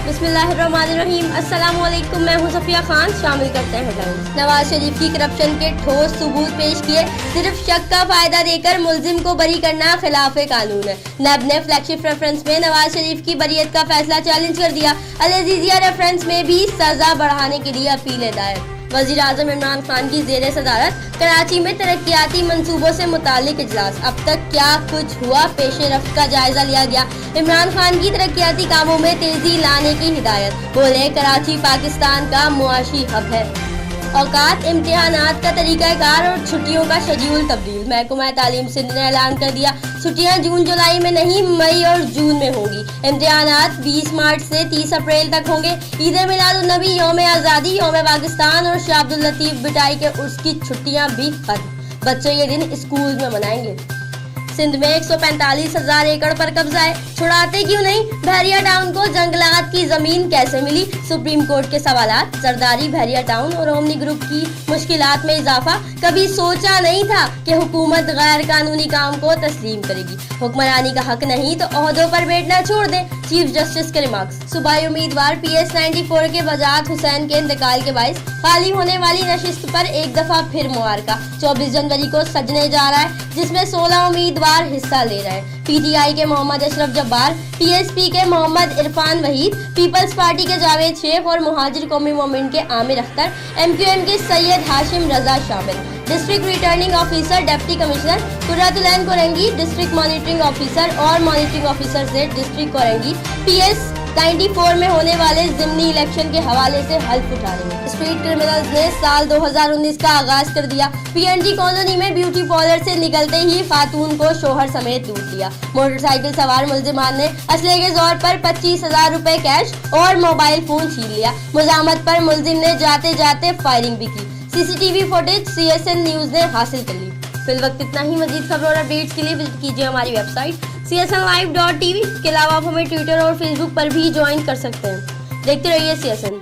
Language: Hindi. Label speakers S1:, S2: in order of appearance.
S1: बिस्मिल्लाहिर्रहमानिर्रहीम। अस्सलामुअलैकुम, मैं हूं सफिया खान। शामिल करते हैं हेडलाइंस। नवाज शरीफ की करप्शन के ठोस सबूत पेश किए, सिर्फ शक का फायदा देकर मुल्जिम को बरी करना खिलाफे कानून है। नैब ने फ्लैगशिप रेफरेंस में नवाज शरीफ की बरीयत का फैसला चैलेंज कर दिया। अल अजीजिया रेफरेंस में भी सजा बढ़ाने के लिए अपील दायर। वजीर आजम इमरान खान की जेर सदारत कराची में तरक्याती मंसूबों से मुतालिक इजलास। अब तक क्या कुछ हुआ, पेश रफ्त का जायजा लिया गया। इमरान खान की तरक्याती कामों में तेजी लाने की हिदायत। बोले, कराची पाकिस्तान का मुआशी हब है। औकात, इम्तिहानात का तरीकाकार और छुट्टियों का शेड्यूल तब्दील। महकमा तालीम सिंध ने ऐलान कर दिया, छुट्टियां जून जुलाई में नहीं, मई और जून में होंगी। इम्तिहानात 20 मार्च से 30 अप्रैल तक होंगे। ईद मिलादुन्नबी, यौम आज़ादी, यौम पाकिस्तान और शाह अब्दुल लतीफ बिटाई के उर्स की छुट्टियां भी खत्म। बच्चे ये दिन स्कूल में मनाएंगे। सिंध में 145,000 एकड़ पर कब्जा है, छुड़ाते क्यों नहीं? बहरिया टाउन को जंगलात की जमीन कैसे मिली? सुप्रीम कोर्ट के सवालात। जरदारी, बहरिया टाउन और ओमनी ग्रुप की मुश्किलात में इजाफा। कभी सोचा नहीं था कि हुकूमत गैर कानूनी काम को तस्लीम करेगी। हुक्मरानी का हक नहीं तो ओहदों पर बैठना छोड़ दे, चीफ जस्टिस के रिमार्क्स। सूबाई उम्मीदवार PS 94 के वजाहत हुसैन के इंतकाल के बाइस खाली होने वाली नशिस्त पर एक दफा फिर मुबारका। 24 जनवरी को सजने जा रहा है, जिसमें 16 उम्मीदवार हिस्सा ले रहे हैं। PTI के मोहम्मद अशरफ जब्बार, PSP के मोहम्मद इरफान वहीद, पीपल्स पार्टी के जावेद शेख और मुहाजिर कौमी मोमेंट के आमिर अख्तर, MQM के सैयद हाशिम रजा शामिल। District returning officer, deputy commissioner Qurratulain Korangi, district monitoring officer और मॉनिटरिंग ऑफिसर से डिस्ट्रिक्ट कोरंगी PS 94 में होने वाले जिमनी इलेक्शन के हवाले से हल्फ उठा रहे हैं। स्ट्रीट क्रिमिनल्स ने साल 2019 का आगाज कर दिया। PNG कॉलोनी में ब्यूटी पार्लर से निकलते ही खातून को शोहर समेत लूट लिया। मोटरसाइकिल सवार मुल्जिमान ने असले के जोर पर 25,000 रुपए कैश और मोबाइल फोन छीन लिया। मुजामत पर मुल्जिम ने जाते जाते फायरिंग भी की। CCTV फुटेज CSN न्यूज ने हासिल कर ली। फिल वक्त इतना ही। मजीद खबरों और अपडेट्स के लिए विजिट कीजिए हमारी वेबसाइट csnlive.tv। इसके अलावा आप हमें ट्विटर और फेसबुक पर भी ज्वाइन कर सकते हैं। देखते रहिए CSN।